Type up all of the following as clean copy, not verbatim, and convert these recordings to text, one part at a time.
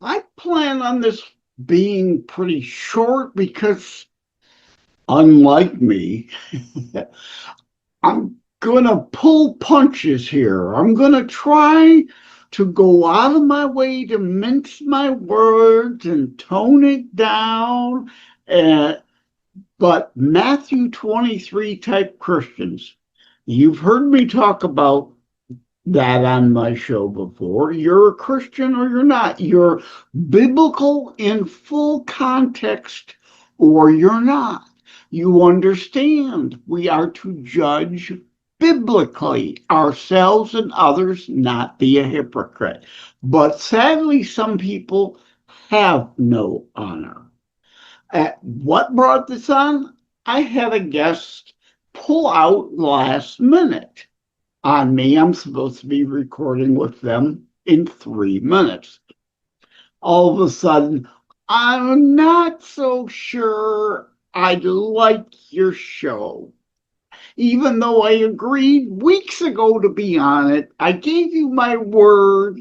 I plan on this being pretty short because, unlike me, I'm gonna pull punches here. I'm gonna try to go out of my way to mince my words and tone it down. Uh, but Matthew 23 type Christians, you've heard me talk about that on my show before. You're a Christian or you're not. You're biblical in full context or you're not. You understand we are to judge biblically ourselves and others, not be a hypocrite. But sadly, some people have no honor. What brought this on? I had a guest pull out last minute on me. I'm supposed to be recording with them in 3 minutes. All of a sudden, I'm not so sure I'd like your show. Even though I agreed weeks ago to be on it, I gave you my word.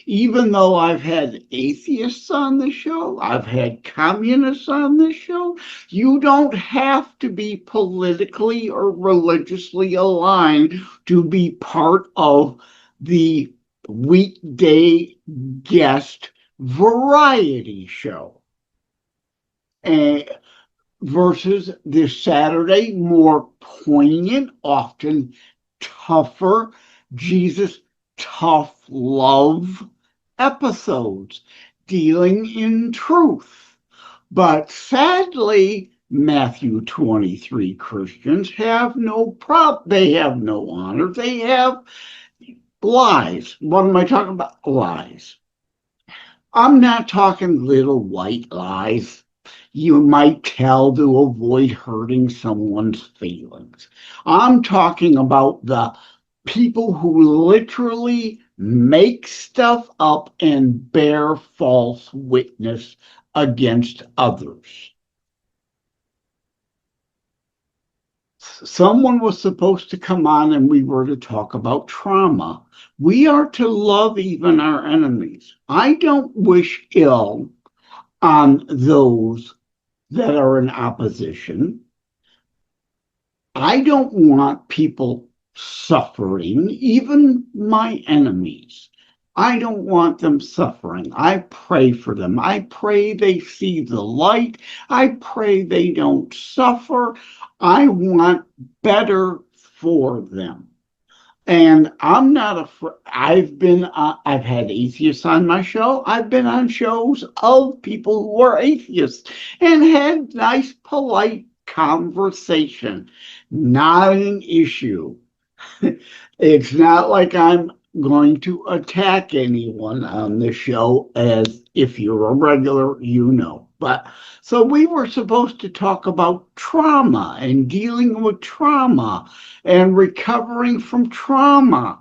Even though I've had atheists on the show, I've had communists on the show, you don't have to be politically or religiously aligned to be part of the weekday guest variety show. And versus the Saturday, more poignant, often tougher, Jesus tough love episodes dealing in truth. But sadly, Matthew 23 Christians have no problem. They have no honor. They have lies. What am I talking about? Lies. I'm not talking little white lies you might tell to avoid hurting someone's feelings. I'm talking about the people who literally make stuff up and bear false witness against others. Someone was supposed to come on and we were to talk about trauma. We are to love even our enemies. I don't wish ill on those that are in opposition. I don't want people suffering, even my enemies. I don't want them suffering. I pray for them. I pray they see the light. I pray they don't suffer. I want better for them. And I'm not afraid. I've had atheists on my show. I've been on shows of people who are atheists and had nice, polite conversation. Not an issue. It's not like I'm going to attack anyone on the show, as if you're a regular, you know. But so we were supposed to talk about trauma and dealing with trauma and recovering from trauma.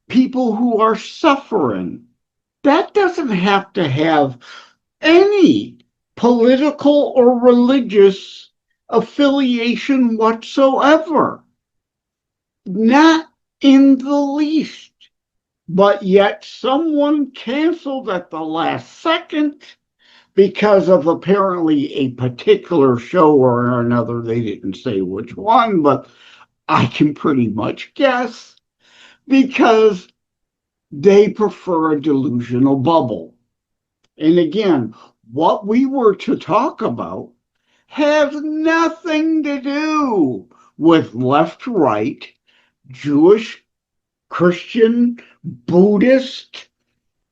People who are suffering. That doesn't have to have any political or religious affiliation whatsoever. Not in the least. But yet someone canceled at the last second because of apparently a particular show or another. They didn't say which one, but I can pretty much guess because they prefer a delusional bubble. And again, what we were to talk about has nothing to do with left, right, Jewish, Christian, Buddhist,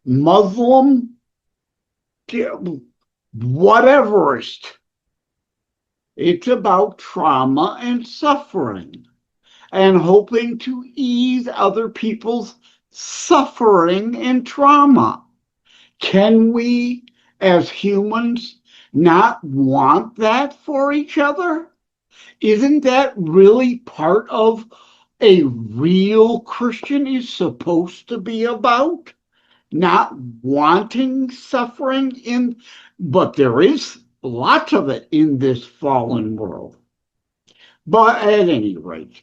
Muslim, whateverist. It's about trauma and suffering and hoping to ease other people's suffering and trauma. Can we, as humans, not want that for each other? Isn't that really part of a real Christian is supposed to be about? Not wanting suffering but there is lots of it in this fallen world. But at any rate,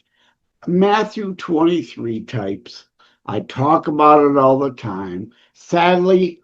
Matthew 23 types, I talk about it all the time. Sadly,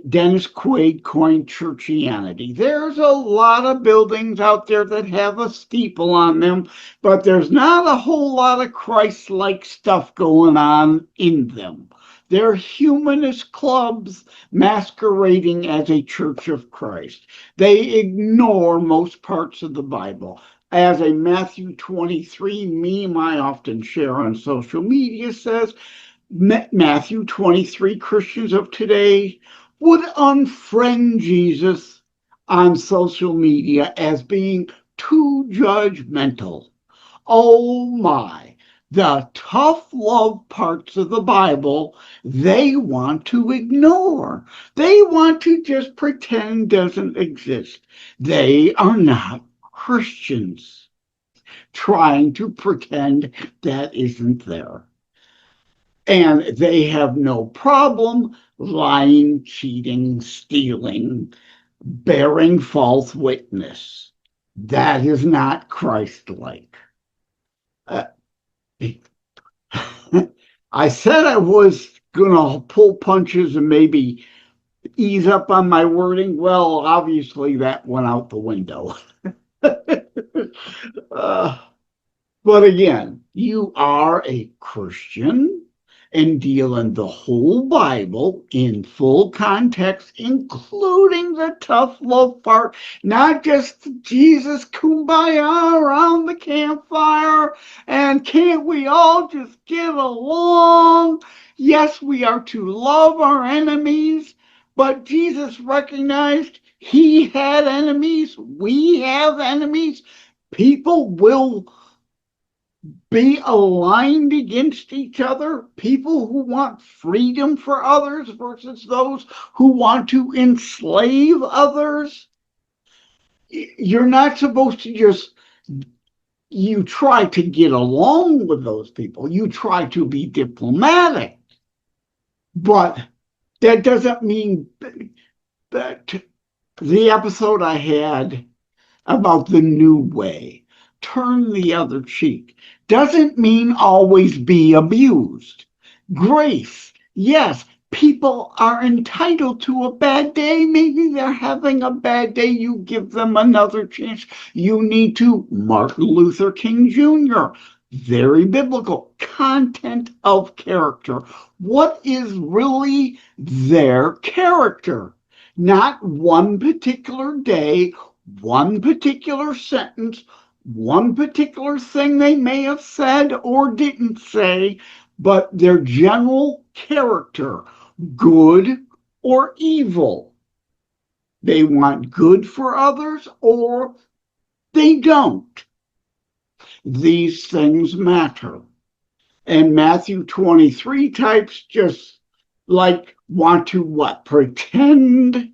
Dennis Quaid coined churchianity. There's a lot of buildings out there that have a steeple on them, but there's not a whole lot of Christ-like stuff going on in them. They're humanist clubs masquerading as a church of Christ. They ignore most parts of the Bible. As a Matthew 23 meme I often share on social media says, Matthew 23 Christians of today would unfriend Jesus on social media as being too judgmental. Oh my, the tough love parts of the Bible they want to ignore. They want to just pretend doesn't exist. They are not Christians trying to pretend that isn't there. And they have no problem lying, cheating, stealing, bearing false witness. That is not Christ-like. I said I was going to pull punches and maybe ease up on my wording. Well, obviously that went out the window. But again, you are a Christian and deal in the whole Bible in full context, including the tough love part, not just Jesus kumbaya around the campfire and can't we all just get along? Yes, we are to love our enemies, but Jesus recognized he had enemies. We have enemies. People will be aligned against each other, people who want freedom for others versus those who want to enslave others. You're not supposed to just, you try to get along with those people. You try to be diplomatic. But that doesn't mean that the episode I had about the new way, turn the other cheek, doesn't mean always be abused. Grace, yes, people are entitled to a bad day. Maybe they're having a bad day. You give them another chance. You need to. Martin Luther King Jr., very biblical. Content of character. What is really their character? Not one particular day, one particular sentence, one particular thing they may have said or didn't say, but their general character, good or evil. They want good for others or they don't. These things matter. And Matthew 23 types just like want to what? Pretend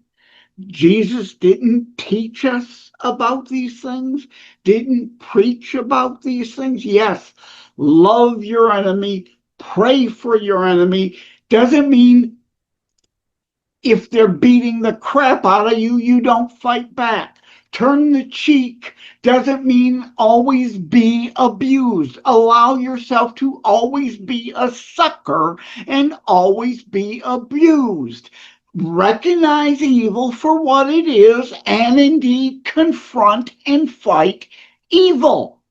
Jesus didn't teach us about these things, didn't preach about these things. Yes, love your enemy, pray for your enemy. Doesn't mean if they're beating the crap out of you, you don't fight back. Turn the cheek doesn't mean always be abused. Allow yourself to always be a sucker and always be abused. Recognize evil for what it is and indeed confront and fight evil.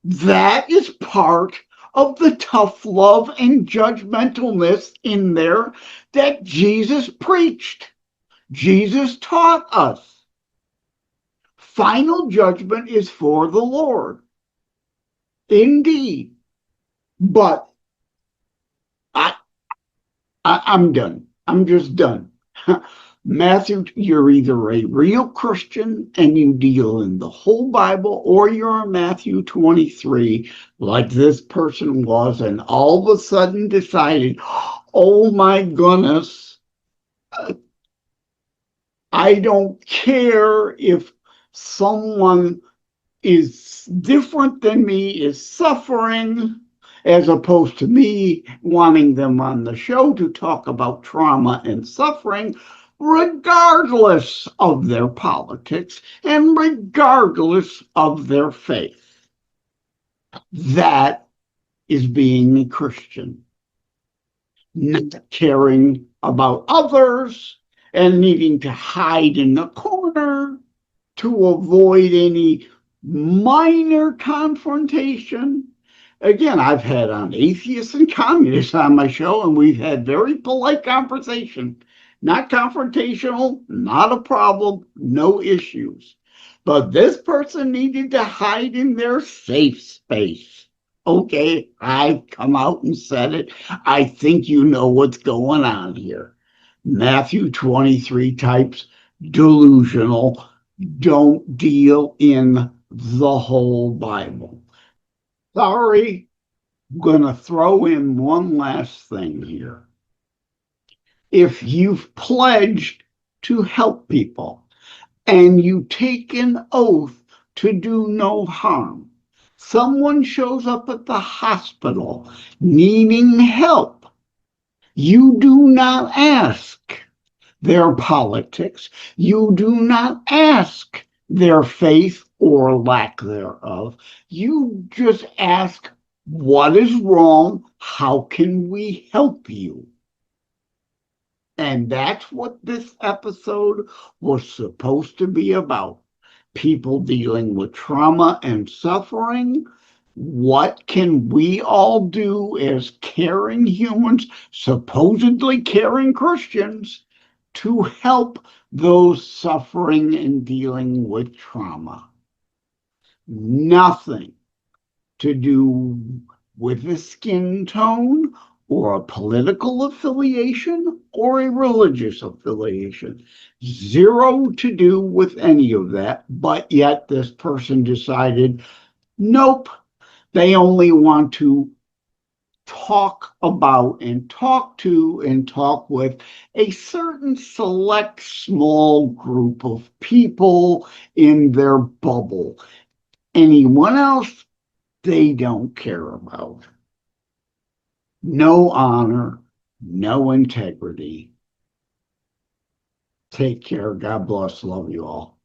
That is part of the tough love and judgmentalness in there that Jesus preached. Jesus taught us. Final judgment is for the Lord. Indeed. But I'm done. I'm just done. Matthew, you're either a real Christian and you deal in the whole Bible, or you're a Matthew 23 like this person was and all of a sudden decided, oh my goodness, I don't care if someone is different than me, is suffering, as opposed to me wanting them on the show to talk about trauma and suffering, regardless of their politics and regardless of their faith. That is being a Christian, not caring about others and needing to hide in the corner to avoid any minor confrontation. Again, I've had on atheists and communists on my show, and we've had very polite conversation. Not confrontational, not a problem, no issues. But this person needed to hide in their safe space. Okay, I've come out and said it. I think you know what's going on here. Matthew 23 types delusional, don't deal in the whole Bible. Sorry, I'm going to throw in one last thing here. If you've pledged to help people and you take an oath to do no harm, someone shows up at the hospital needing help, you do not ask their politics. You do not ask their faith or lack thereof. You just ask, what is wrong? How can we help you? And that's what this episode was supposed to be about. People dealing with trauma and suffering. What can we all do as caring humans, supposedly caring Christians, to help those suffering and dealing with trauma? Nothing to do with a skin tone or a political affiliation or a religious affiliation. Zero to do with any of that, but yet this person decided, nope, they only want to talk about and talk to and talk with a certain select small group of people in their bubble. Anyone else, they don't care about. No honor, no integrity. Take care. God bless. Love you all.